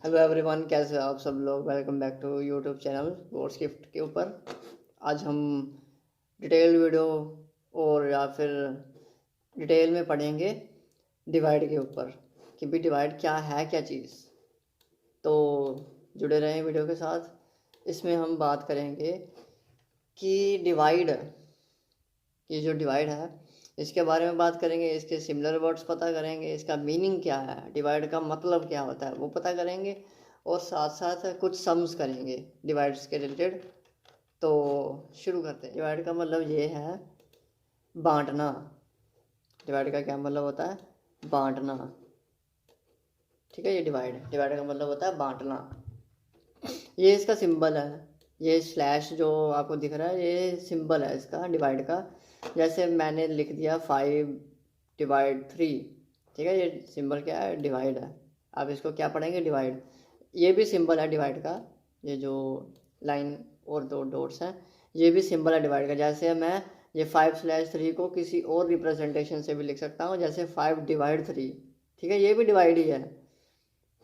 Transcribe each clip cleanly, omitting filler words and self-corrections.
Hello everyone, कैसे हो आप सब लोग। Welcome back to YouTube channel boards gift के ऊपर। आज हम डिटेल वीडियो और या फिर डिटेल में पढ़ेंगे डिवाइड के ऊपर कि भी डिवाइड क्या है, क्या चीज़। तो जुड़े रहें वीडियो के साथ। इसमें हम बात करेंगे कि डिवाइड, ये जो डिवाइड है इसके बारे में बात करेंगे, इसके सिमिलर वर्ड्स पता करेंगे, इसका मीनिंग क्या है, डिवाइड का मतलब क्या होता है वो पता करेंगे, और साथ साथ कुछ सम्स करेंगे डिवाइड्स के रिलेटेड। तो शुरू करते हैं। डिवाइड का मतलब ये है बांटना। डिवाइड का क्या मतलब होता है? बांटना। ठीक है, ये डिवाइड डिवाइड का मतलब होता है बांटना। ये इसका सिंबल है, ये स्लैश जो आपको दिख रहा है ये सिंबल है इसका डिवाइड का। जैसे मैंने लिख दिया 5/3। ठीक है, ये सिंबल क्या है? डिवाइड है। आप इसको क्या पढ़ेंगे? डिवाइड। ये भी सिंबल है डिवाइड का, ये जो लाइन और दो डॉट्स हैं ये भी सिंबल है डिवाइड का। जैसे मैं ये 5/3 को किसी और रिप्रेजेंटेशन से भी लिख सकता हूँ, जैसे 5/3। ठीक है, ये भी डिवाइड ही है,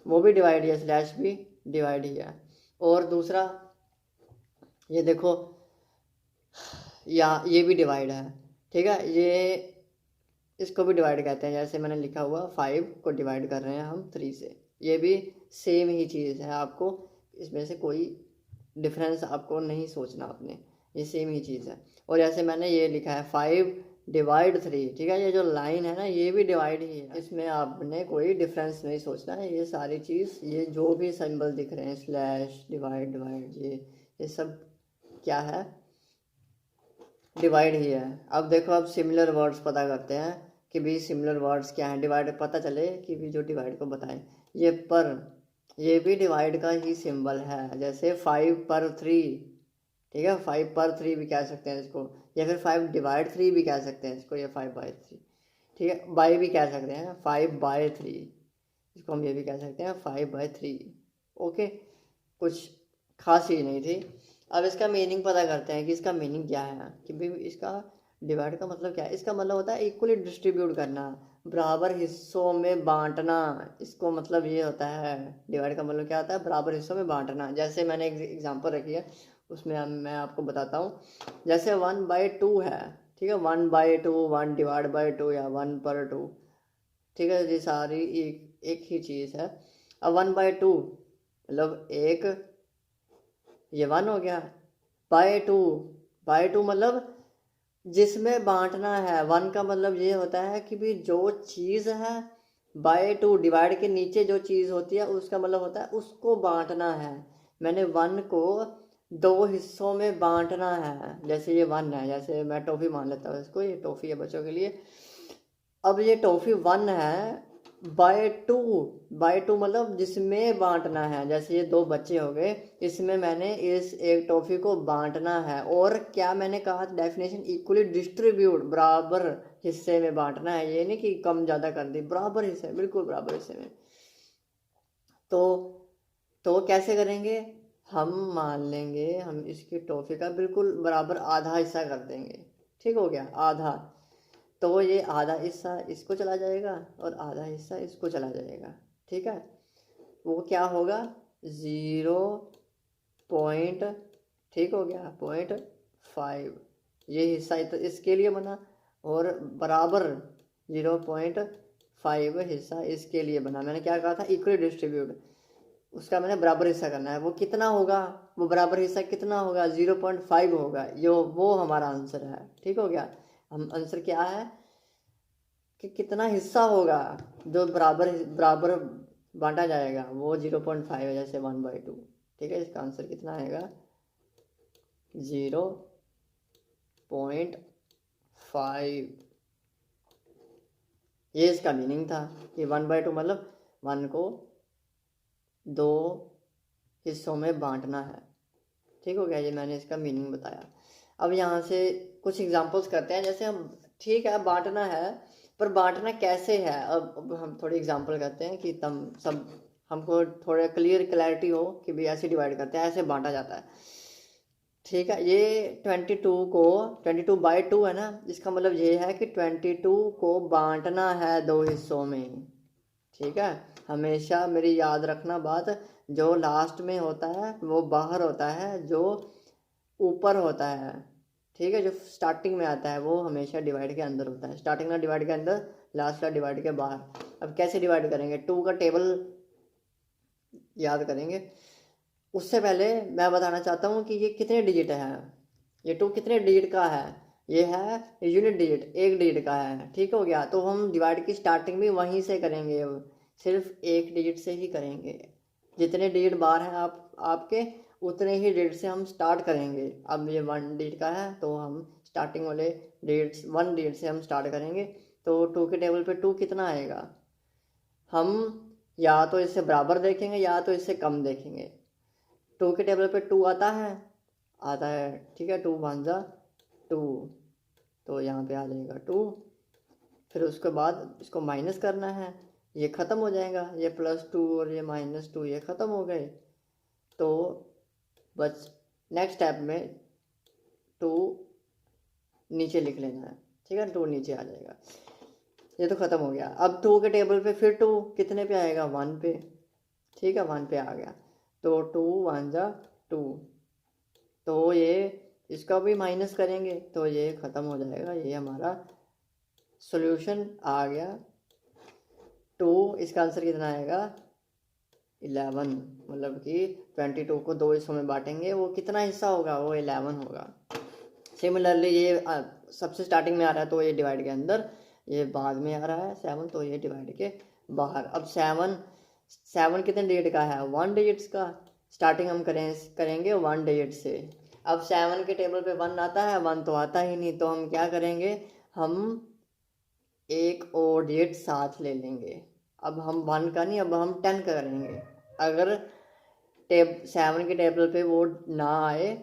वो भी डिवाइड ही है, स्लैश भी डिवाइड ही है। और दूसरा ये देखो, या ये भी डिवाइड है। ठीक है, ये इसको भी डिवाइड कहते हैं। जैसे मैंने लिखा हुआ 5 को डिवाइड कर रहे हैं हम 3 से, ये भी सेम ही चीज़ है। आपको इसमें से कोई डिफरेंस आपको नहीं सोचना अपने, ये सेम ही चीज़ है। और जैसे मैंने ये लिखा है 5/3। ठीक है, ये जो लाइन है ना ये भी डिवाइड ही है, इसमें आपने कोई डिफरेंस नहीं सोचना है। ये सारी चीज़, ये जो भी सिंबल दिख रहे हैं स्लैश डिवाइड डिवाइड, ये सब क्या है? डिवाइड ही है। अब देखो, अब सिमिलर वर्ड्स पता करते हैं कि भी सिमिलर वर्ड्स क्या हैं। डिवाइड पता चले कि भी जो डिवाइड को बताएं। ये पर, ये भी डिवाइड का ही सिंबल है। जैसे 5/3। ठीक है, 5/3 भी कह सकते हैं इसको, या फिर 5/3 भी कह सकते हैं इसको, या 5/3। ठीक है, बाई भी कह सकते हैं 5/3, इसको हम ये भी कह सकते हैं 5/3। ओके, कुछ खास चीज़ नहीं थी। अब इसका मीनिंग पता करते हैं कि इसका मीनिंग क्या है, कि भाई इसका डिवाइड का मतलब क्या है। इसका मतलब होता है इक्वली डिस्ट्रीब्यूट करना, बराबर हिस्सों में बांटना। इसको मतलब ये होता है, डिवाइड का मतलब क्या होता है? बराबर हिस्सों में बांटना। जैसे मैंने एक एग्जांपल रखी है, उसमें मैं आपको बताता हूँ। जैसे 1/2 है। ठीक है, 1/2, 1/2 या 1/2। ठीक है, ये सारी एक ही चीज़ है। अब 1/2 मतलब एक, ये 1 हो गया। बाय टू मतलब जिसमें बांटना है। 1 का मतलब ये होता है कि भी जो चीज़ है, बाय 2 डिवाइड के नीचे जो चीज़ होती है उसका मतलब होता है उसको बांटना है। मैंने 1 को 2 हिस्सों में बांटना है। जैसे ये 1 है, जैसे मैं टॉफ़ी मान लेता हूँ इसको, ये टॉफ़ी है बच्चों के लिए। अब ये टॉफ़ी 1 है, बाय टू मतलब जिसमें बांटना है। जैसे ये 2 बच्चे हो गए, इसमें मैंने इस एक टॉफ़ी को बांटना है। और क्या मैंने कहा डेफिनेशन? इक्वली डिस्ट्रीब्यूट, बराबर हिस्से में बांटना है। ये नहीं कि कम ज़्यादा कर दी, बराबर हिस्से, बिल्कुल बराबर हिस्से में। तो कैसे करेंगे? हम मान लेंगे हम इसकी टॉफ़ी का बिल्कुल बराबर आधा हिस्सा कर देंगे। ठीक हो गया, आधा। तो ये आधा हिस्सा इसको चला जाएगा और आधा हिस्सा इसको चला जाएगा। ठीक है, वो क्या होगा? 0. ठीक हो गया, 0.5। ये हिस्सा इसके लिए बना, और बराबर 0.5 हिस्सा इसके लिए बना। मैंने क्या कहा था? Equally distribute. उसका मैंने बराबर हिस्सा करना है। वो कितना होगा? वो बराबर हिस्सा कितना होगा? 0.5 होगा। वो हमारा आंसर है। ठीक हो गया। हम आंसर क्या है कि कितना हिस्सा होगा जो बराबर बराबर बांटा जाएगा, वो 0.5 है, जैसे 1/2। ठीक है, इसका आंसर कितना आएगा? 0.5। ये इसका मीनिंग था कि 1/2 मतलब 1 को 2 हिस्सों में बांटना है। ठीक हो गया, ये मैंने इसका मीनिंग बताया। अब यहाँ से कुछ एग्जांपल्स करते हैं। जैसे हम, ठीक है बांटना है, पर बांटना कैसे है? अब हम थोड़ी एग्जांपल करते हैं कि तम सब हमको थोड़ा क्लैरिटी हो कि भाई ऐसे डिवाइड करते हैं, ऐसे बांटा जाता है। ठीक है, ये 22/2 है ना, इसका मतलब ये है कि 22 को बांटना है 2 हिस्सों में। ठीक है, हमेशा मेरी याद रखना बात, जो लास्ट में होता है वो बाहर होता है, जो ऊपर होता है, ठीक है, जो स्टार्टिंग में आता है वो हमेशा डिवाइड के अंदर होता है। स्टार्टिंग का डिवाइड के अंदर, लास्ट का डिवाइड के बाहर। अब कैसे डिवाइड करेंगे, 2 का टेबल याद करेंगे। उससे पहले मैं बताना चाहता हूँ कि ये कितने डिजिट है, ये 2 कितने डिजिट का है। ये है यूनिट डिजिट, एक डिजिट का है, ठीक हो गया। तो हम डिवाइड की स्टार्टिंग भी वहीं से करेंगे, अब सिर्फ एक डिजिट से ही करेंगे। जितने डिजिट बाहर हैं आपके, उतने ही डिजिट से हम स्टार्ट करेंगे। अब ये 1 डिजिट का है तो हम स्टार्टिंग वाले डिजिट्स 1 डिजिट से हम स्टार्ट करेंगे। तो 2 के टेबल पे 2 कितना आएगा, हम या तो इससे बराबर देखेंगे या तो इससे कम देखेंगे। 2 के टेबल पे 2 आता है, ठीक है, 2 वन जा 2, तो यहाँ पे आ जाएगा 2। फिर उसके बाद इसको माइनस करना है, ये ख़त्म हो जाएगा, ये +2 और ये -2 ये ख़त्म हो गए। तो बस नेक्स्ट स्टेप में 2 नीचे लिख लेना है, ठीक है, 2 नीचे आ जाएगा। ये तो ख़त्म हो गया। अब 2 के टेबल पे फिर 2 कितने पे आएगा, 1 पे, ठीक है, 1 पे आ गया। तो 2 वन जा 2, तो ये इसका भी माइनस करेंगे तो ये ख़त्म हो जाएगा। ये हमारा सॉल्यूशन आ गया 2। इसका आंसर कितना आएगा, 11। मतलब कि 22 को 2 हिस्सों में बांटेंगे, वो कितना हिस्सा होगा, वो 11 होगा। सिमिलरली ये सबसे स्टार्टिंग में आ रहा है तो ये डिवाइड के अंदर, ये बाद में आ रहा है 7 तो ये डिवाइड के बाहर। अब 7 कितने डिजिट का है, 1 डिजिट्स का। स्टार्टिंग हम करेंगे 1 डिजिट से। अब 7 के टेबल पे 1 आता है, 1 तो आता ही नहीं, तो हम क्या करेंगे, हम एक और डिजिट साथ ले लेंगे। अब हम 1 का नहीं, अब हम 10 का करेंगे। अगर 7 के टेबल पे वो ना आए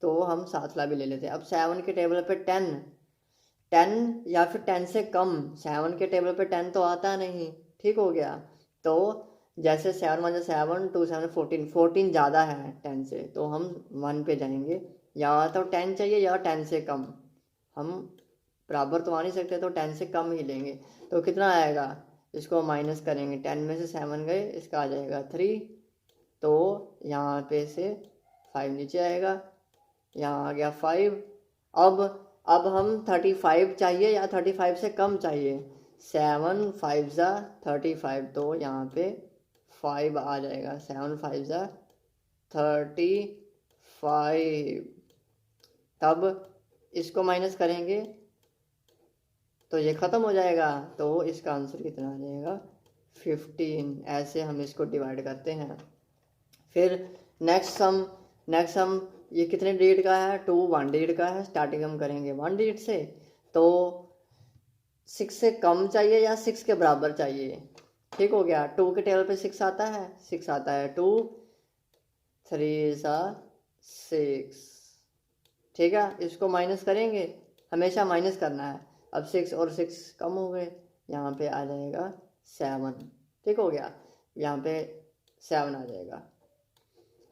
तो हम साथ ला भी ले लेते हैं। अब 7 के टेबल पे 10 या फिर 10 से कम, 7 के टेबल पे 10 तो आता नहीं, ठीक हो गया। तो जैसे 7 वन 7, 2 7 14 ज़्यादा है 10 से, तो हम 1 पे जाएंगे। या तो 10 चाहिए या 10 से कम, हम बराबर तो आ नहीं सकते, तो 10 से कम ही लेंगे। तो कितना आएगा, इसको माइनस करेंगे, 10 में से 7 गए, इसका आ जाएगा 3। तो यहाँ पे से 5 नीचे आएगा, यहाँ आ गया 5। अब हम 35 चाहिए या 35 से कम चाहिए, 7 5 जा 35, तो यहाँ पे 5 आ जाएगा, 7 5 जा 35। तब इसको माइनस करेंगे तो ये ख़त्म हो जाएगा, तो इसका आंसर कितना आ जाएगा, 15। ऐसे हम इसको डिवाइड करते हैं। फिर नेक्स्ट सम ये कितने डिजिट का है, 2 1 डिजिट का है। स्टार्टिंग हम करेंगे 1 डिजिट से, तो 6 से कम चाहिए या 6 के बराबर चाहिए, ठीक हो गया। 2 के टेबल पे 6 आता है, 6 आता है, 2 3 6, ठीक है। इसको माइनस करेंगे, हमेशा माइनस करना है। अब 6 और 6 कम हो गए, यहाँ पे आ जाएगा 7, ठीक हो गया, यहाँ पे 7 आ जाएगा।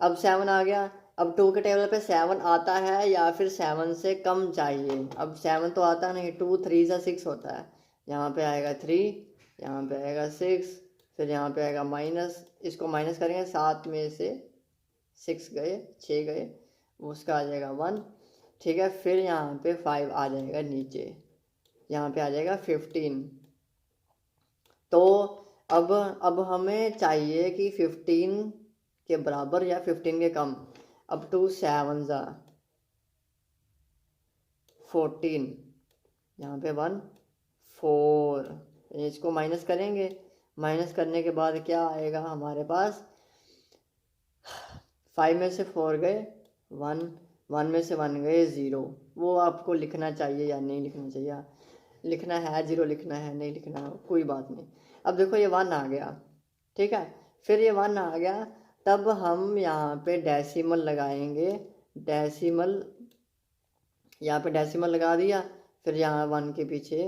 अब 7 आ गया। अब 2 के टेबल पे 7 आता है या फिर 7 से कम चाहिए। अब 7 तो आता नहीं, 2 3 6 होता है, यहाँ पे आएगा 3, यहाँ पे आएगा 6, फिर यहाँ पे आएगा माइनस, इसको माइनस करेंगे, 7 में से 6 गए, 6 गए, उसका आ जाएगा 1, ठीक है। फिर यहाँ पे 5 आ जाएगा नीचे, यहाँ पे आ जाएगा 15। तो अब हमें चाहिए कि 15 के बराबर या 15 के कम। अब 2 7 जा 14, यहाँ पे 1 4, इसको माइनस करेंगे। माइनस करने के बाद क्या आएगा हमारे पास, 5 में से 4 गए 1, 1 में से 1 गए 0। वो आपको लिखना चाहिए या नहीं लिखना चाहिए, लिखना है 0 लिखना है, नहीं लिखना है कोई बात नहीं। अब देखो ये 1 आ गया, ठीक है। फिर ये 1 आ गया, तब हम यहाँ पे डेसिमल लगाएंगे, डेसिमल, यहाँ पे डेसिमल लगा दिया, फिर यहाँ 1 के पीछे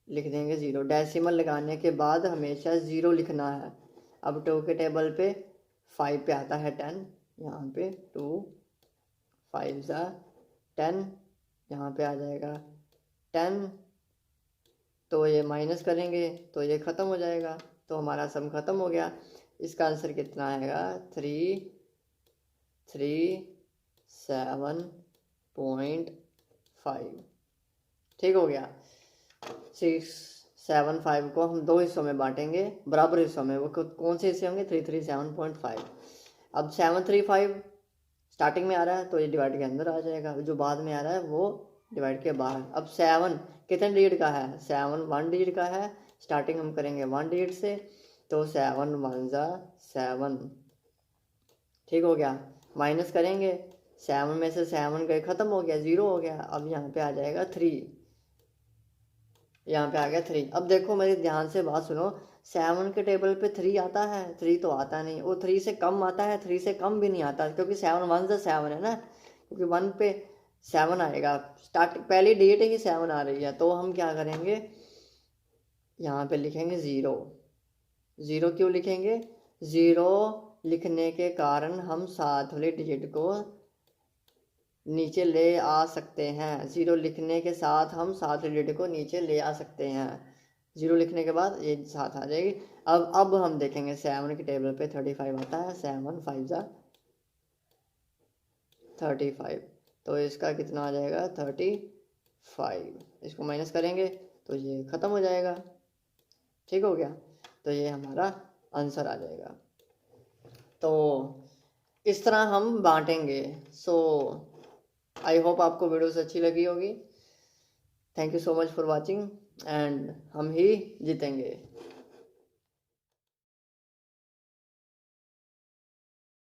लिख देंगे 0। डेसिमल लगाने के बाद हमेशा 0 लिखना है। अब 2 के टेबल पे 5 पे आता है 10, यहाँ पे 2 5 जा 10, यहाँ पे आ जाएगा 10, तो ये माइनस करेंगे तो ये ख़त्म हो जाएगा, तो हमारा सम ख़त्म हो गया। इसका आंसर कितना आएगा 337.5। ठीक हो गया। 675 को हम 2 हिस्सों में बांटेंगे, बराबर हिस्सों में। वो कौन से हिस्से होंगे 337.5। अब 735 स्टार्टिंग में आ रहा है तो ये डिवाइड के अंदर आ जाएगा, जो बाद में आ रहा है वो डिवाइड के बाहर। अब 7 कितने डिजिट का है, 7 1 डिजिट का है। स्टार्टिंग हम करेंगे 1 डिजिट से, तो 7 1 जा 7। ठीक हो गया। माइनस करेंगे, 7 में से 7 गए, ख़त्म हो गया, 0 हो गया। अब यहाँ पे आ जाएगा 3, यहाँ पे आ गया 3। अब देखो मेरी ध्यान से बात सुनो, 7 के टेबल पे 3 आता है, 3 तो आता नहीं। वो 3 से कम आता है, 3 से कम भी नहीं आता, क्योंकि 7 1 से 7 है ना, क्योंकि 1 पे 7 आएगा। स्टार्ट पहली डेट है कि 7 आ रही है, तो हम क्या करेंगे, यहाँ पे लिखेंगे 0। 0 क्यों लिखेंगे, 0 लिखने के कारण हम साथ वाले डिजिट को नीचे ले आ सकते हैं। 0 लिखने के साथ हम 7 डिजिट को नीचे ले आ सकते हैं। 0 लिखने के बाद ये साथ आ जाएगी। अब हम देखेंगे 7 के टेबल पे 35 आता है, 7 5 जा 35, तो इसका कितना आ जाएगा 35। इसको माइनस करेंगे तो ये ख़त्म हो जाएगा। ठीक हो गया, तो ये हमारा आंसर आ जाएगा। तो इस तरह हम बांटेंगे। सो आई होप आपको वीडियोस अच्छी लगी होगी। Thank you so much for watching, and हम ही जीतेंगे।